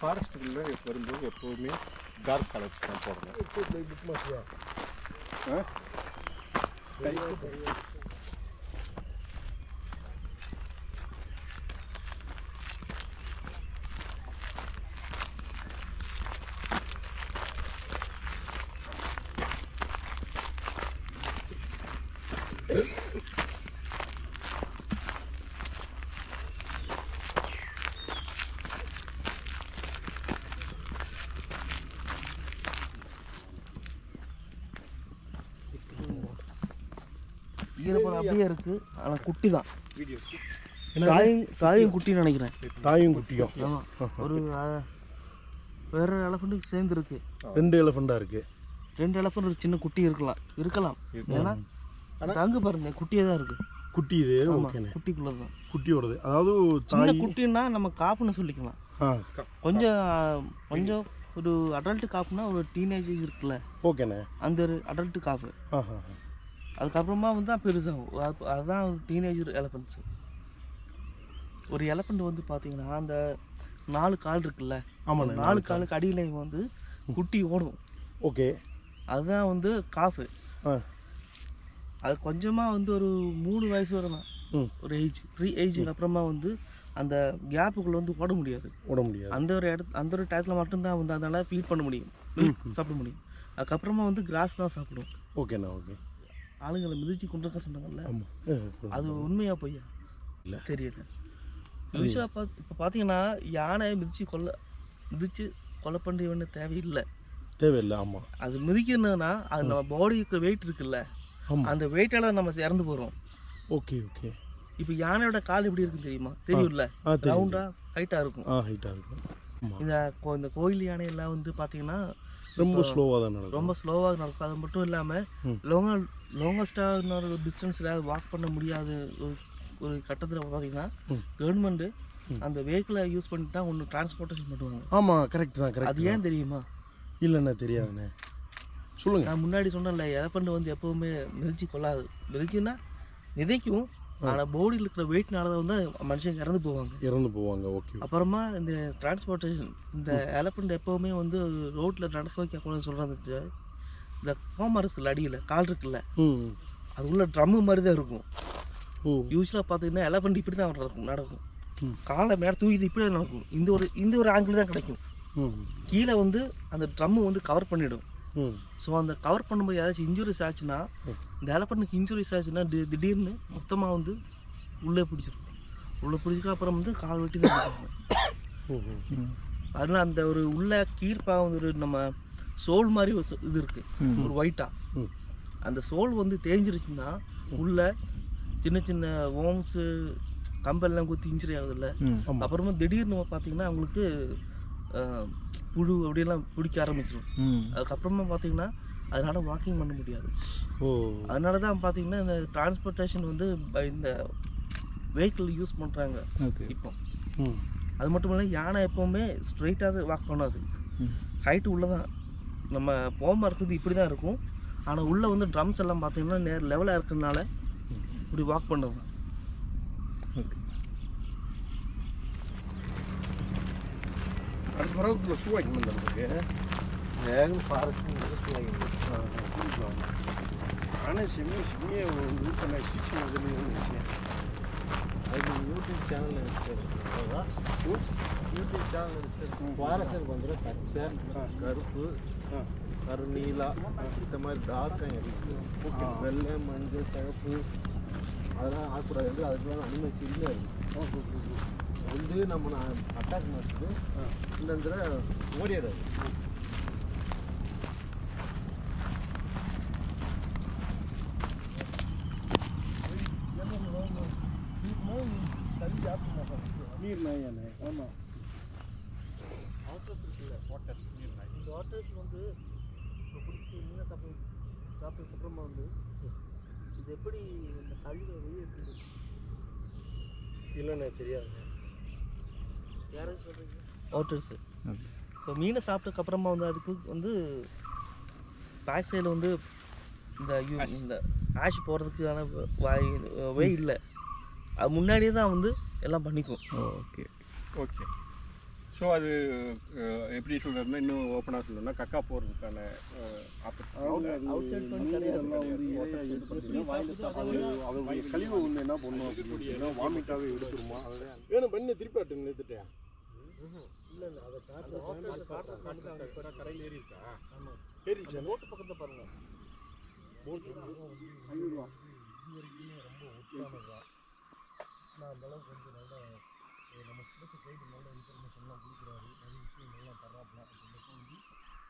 ஃபாரஸ்ட்டுக்குள்ளே வரும்போது எப்போவுமே dark colours தான் போடணும். ஈரப்பதம் அப்படியே இருக்குது, ஆனால் குட்டி தான். தாயும் குட்டின்னு நினைக்கிறேன். தாயும் குட்டியும் ஒரு வேறு எலஃபண்ட்டுக்கு சேர்ந்துருக்கு. 2 எலஃபண்டாக இருக்குது. 2 எலஃபண்ட் ஒரு சின்ன குட்டி இருக்கலாம். ஏன்னா அங்கே பாருங்க குட்டியே தான் இருக்குது. குட்டி இது குட்டிக்குள்ளது தான், குட்டியோடது. அதாவது சின்ன குட்டின்னா நம்ம காப்புன்னு சொல்லிக்கலாம். கொஞ்சம் ஒரு அடல்ட்டு காப்புனா ஒரு டீனேஜ் இருக்குல்ல, ஓகேண்ணே, அந்த ஒரு அடல்ட்டு காப்பு. அதுக்கப்புறமா வந்து பெருசாகும். அதுதான் ஒரு டீனேஜர் எலஃபண்ட்ஸு. ஒரு எலஃபண்ட் வந்து பார்த்தீங்கன்னா அந்த 4 கால் இருக்குல்ல, 4 காலுக்கு அடியில் வந்து குட்டி ஓடும். ஓகே, அதுதான் வந்து காஃபு. அது கொஞ்சமாக வந்து ஒரு 3 வயசு வரை தான் ஒரு ஏஜுக்கு அப்புறமா வந்து அந்த கேப்புக்குள்ளே வந்து ஓட முடியாது. அந்த ஒரு டயத்தில் மட்டும்தான் வந்து அதனால் ஃபீட் பண்ண முடியும், சாப்பிட முடியும். அதுக்கப்புறமா வந்து கிராஸ் தான் சாப்பிடும். ஓகேண்ணா, ஓகே. ஆளுங்களை மிதிச்சு கொண்டிருக்க சொன்னாங்கல்ல, அது உண்மையாக பொய்யா இல்லை தெரியல. யூஸ்வலாக இப்போ பார்த்தீங்கன்னா யானையை மிதித்து கொலை பண்ண வேண்டிய தேவையில்லை. ஆமாம். அது மிதிக்கணும்னா அது நம்ம பாடிக்கு வெயிட் இருக்குல்ல, அந்த வெயிட்டால் நம்ம இறந்து போகிறோம். Okay okay. இப்போ யானையோட கால் எப்படி இருக்குன்னு தெரியுமா? தெரியும்ல, ரவுண்டாக ஹைட்டாக இருக்கும். இந்த கோயில் யானையெல்லாம் வந்து பார்த்தீங்கன்னா ரொம்ப ஸ்லோவாக தான் நடக்கும். ரொம்ப ஸ்லோவாக நடக்கும். அது மட்டும் இல்லாமல் லாங்கஸ்டாக ஒரு டிஸ்டன்ஸில் வாக் பண்ண முடியாது. ஒரு கட்டத்தில் பார்த்தீங்கன்னா கவர்மெண்ட்டு அந்த வெஹிக்கிளை யூஸ் பண்ணிட்டு தான் ஒன்று டிரான்ஸ்போர்ட்டேஷன் பண்ணுவாங்க. ஆமாம், கரெக்ட் தான், கரெக்ட். அது ஏன் தெரியுமா? இல்லைண்ணே, தெரியாதுண்ணே, சொல்லுங்கள். நான் முன்னாடி சொன்னேன்ல, எலஃபண்ட் வந்து எப்போவுமே மிதிச்சு கொள்ளாது. மிதிச்சுன்னா மிதிக்கும், ஆனால் பாடியில் இருக்கிற வெயிட்னால தான் வந்து மனுஷங்க இறந்து போவாங்க. ஓகே. அப்புறமா இந்த டிரான்ஸ்போர்ட்டேஷன், இந்த எலஃபண்ட் எப்போவுமே வந்து ரோட்டில் நடக்க வைக்கக்கூடாதுன்னு சொல்கிறாங்க. இந்த கோமரஸில் அடியில் கால் இருக்குல்ல, அது உள்ள ட்ரம்மு மாதிரி தான் இருக்கும். யூஸ்வலாக பார்த்தீங்கன்னா எலஃபண்ட் இப்படி தான் நடக்கும். காலை மேலே தூக்கிது இப்படி தான் நடக்கும். இந்த ஒரு ஆங்கிள் தான் கிடைக்கும். கீழே வந்து அந்த ட்ரம்மு வந்து கவர் பண்ணிவிடும். ஸோ அந்த கவர் பண்ணும்போது ஏதாச்சும் இன்ஜுரிஸ் ஆச்சுன்னா, இந்த எலஃபண்ட்டுக்கு இன்ஜுரிஸ் ஆச்சுன்னா திடீர்னு மொத்தமாக வந்து உள்ளே பிடிச்சிக்க அப்புறம் வந்து கால் வெட்டி தான் இருக்கும். அதனால அந்த ஒரு உள்ள கீழ்ப்பாக ஒரு நம்ம சோல் மாதிரி இது இருக்குது, ஒரு ஒயிட்டாக. அந்த சோல் வந்து தேஞ்சிருச்சுன்னா உள்ள சின்ன சின்ன ஓம்ஸு கம்பெல்லாம் குத்தி இன்ஜுரி ஆகுதுல்ல, அப்புறமா திடீர்னு பார்த்தீங்கன்னா அவங்களுக்கு புழு அப்படியெல்லாம் பிடிக்க ஆரம்பிச்சிடும். அதுக்கப்புறமா பார்த்தீங்கன்னா அதனால் வாக்கிங் பண்ண முடியாது. அதனால தான் பார்த்தீங்கன்னா இந்த டிரான்ஸ்போர்ட்டேஷன் வந்து இந்த வெஹிக்கிள் யூஸ் பண்ணுறாங்க இப்போ. அது மட்டும் இல்லை, யானை எப்போவுமே ஸ்ட்ரெயிட்டாக வாக் பண்ணாது. ஹைட்டு உள்ளே தான் நம்ம போகாமல் இருக்கிறது இப்படி தான் இருக்கும். ஆனால் உள்ளே வந்து ட்ரம்ஸ் எல்லாம் பார்த்தீங்கன்னா லெவலாக இருக்கிறதுனால இப்படி வாக் பண்ணுறது தான். அடுத்த பரவத்தில் ஷூ வாங்கி வந்துருக்கு. ஆனால் செம்மியை இது பண்ண சிக்ஷன் அது யூடியூப் சேனல் இருக்குது. யூடியூப் சேனல் இருக்குது. ஃபாரஸ்டருக்கு வந்துடும் பச்சை, கருப்பு, கருநீலா, இந்த மாதிரி டார்க்காக இருக்குது. வெள்ளை, மஞ்சள், சிவப்பு அதெல்லாம் ஆகக்கூடாது. வந்து அதுக்கு அனிமல்ஸ் இல்லை வந்து நம்ம அட்டாக் பண்ணிட்டு இந்த இடத்துல ஓடிடாது. நீர் நாயானே. ஆமாம், வாட்டர் இருக்குல்ல, வாட்டர் நீர் நாய். இந்த வாட்டர்ஸ் வந்து இப்போ பிடிச்சி மீனை சாப்பிட்டதுக்கப்புறமா வந்து இது எப்படி இந்த கழிவை வெளியேற்றுது? இல்லைண்ணே, தெரியாது. யாரும் சொல்கிறீங்க? வாட்டர்ஸு இப்போ மீனை சாப்பிட்டதுக்கப்புறமா வந்து அதுக்கு வந்து பேக் சைடில் வந்து இந்த ஆஷ் போகிறதுக்கான வே இல்லை. அது முன்னாடியே தான் வந்து எல்லாம் பண்ணிக்கும். Okay okay. ஸோ அது எப்படி சொல்கிறதுனா இன்னும் ஓப்பனாக சொல்லணும்னா கக்கா போகிறதுக்கான கழிவு ஒன்று என்ன பண்ணும் அப்படின்னா வாமிட்டாகவே எடுத்துருமா? வேணும் பண்ணி திருப்பி ஆட்டு நிறுத்துட்டேன். இல்லை இல்லை அதை கரையில் ஏறி இருக்கா? ஆமாம் ஏறிச்சா? போட்டு பக்கத்தில் பாருங்கள். போட்டு ரொம்ப ஒட்டானதான். நான் அந்தளவுக்கு கொஞ்சம் நல்லா நம்ம ஸ்பேஸை கைடு நல்ல இன்ஃபர்மேஷன்லாம் கொடுக்குறாரு, நிறைய விஷயங்கள்லாம் தர்றாப்புல. அப்படின்றப்ப வந்து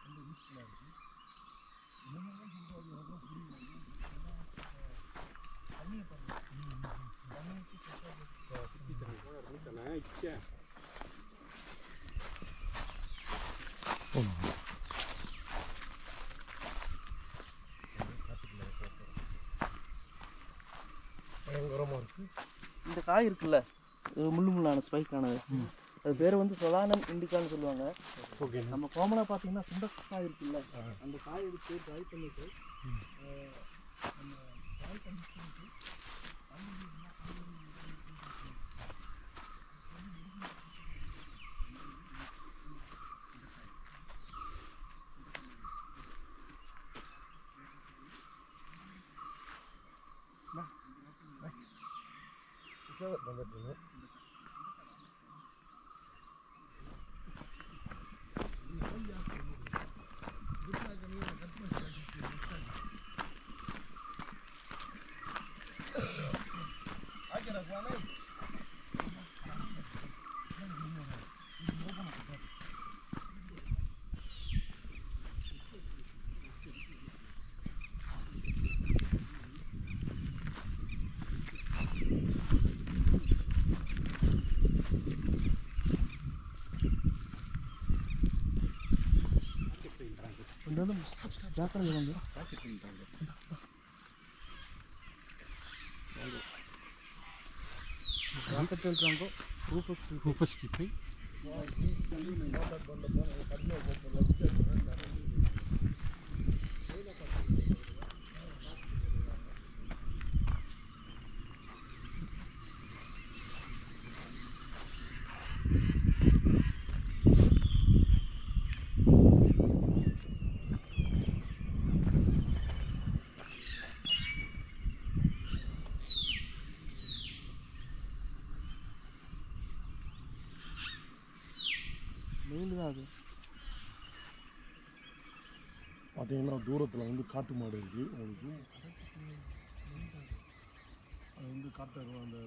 ரொம்ப யூஸ்ஃபுல்லாக இருக்குது. என்னென்னலாம் சொல்கிறாரு எனக்கும் புரியல. தண்ணியை பாருங்கள், தண்ணிக்கு சுற்றி தரேன் இச்சே. பயங்கரமாக இருக்குது. இந்த காய் இருக்குல்ல, முள்ளு முள்ளான ஸ்பைக்கானது, அது பேர் வந்து சொலானம் இண்டிகான்னு சொல்லுவாங்க. ஓகே. நம்ம காமனாக பார்த்தீங்கன்னா சுண்டக்காய் இருக்குல்ல, அந்த காய் எடுத்து ட்ரை பண்ணிட்டு நம்ம காய் பண்ணிட்டு வந்துட்டு ஜாக்கிரதை வாங்க. ராக்கெட் இருக்காங்க. ரூஃபஸ் கிஃபை மெயில் தான் அது. பார்த்தீங்கன்னா தூரத்தில் வந்து காட்டு மாடு இருக்குது. உங்களுக்கு அது வந்து காட்டருமை, அந்த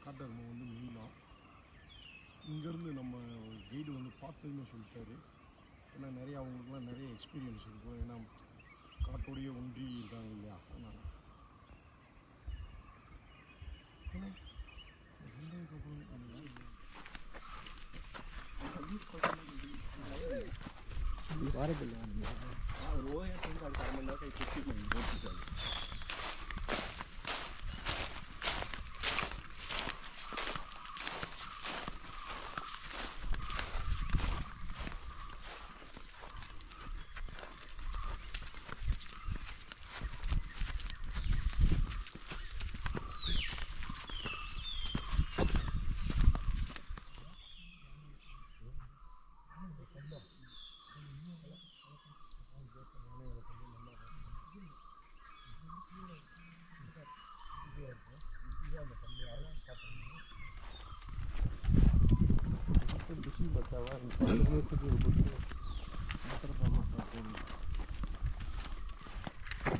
காட்டருமை வந்து மெயினாக இங்கேருந்து நம்ம கைடு வந்து பார்த்ததுன்னு சொல்லிட்டாரு. ஏன்னா நிறைய அவங்களுக்குலாம் நிறைய எக்ஸ்பீரியன்ஸ் இருக்கும். ஏன்னா காட்டோடைய ஒன்றி இருக்காங்க இல்லையா, அதனால் வரதில்லை. ஒரு ஓஎஸ் வந்து அது 1/2 மணி நேரம் கை சுற்றி போட்டுட்டாரு.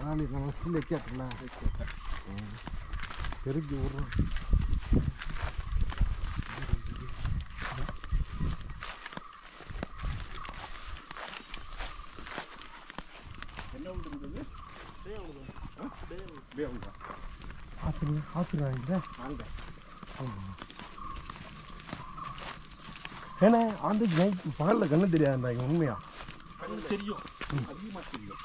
நாளைக்கு நம்ம ஸ்கூல் வைக்கல பெருக்கி விட்றோம். என்ன விட்டுருந்தது? ஏன்னா ஆண்டு நைட் பகலில் கண்ணு தெரியாதுன்றாங்க. உண்மையா தெரியும், அதிகமாக தெரியும்.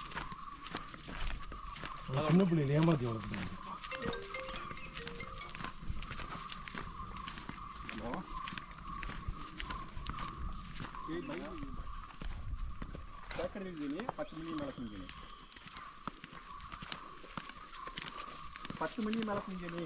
சின்ன பிள்ளைகள் ஏமாற்றி வளர்த்து. பேக்கரி 10 மில்லி மேலே செஞ்சு 10 மணி மேலே குஞ்ச நீ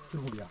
திருமுடியா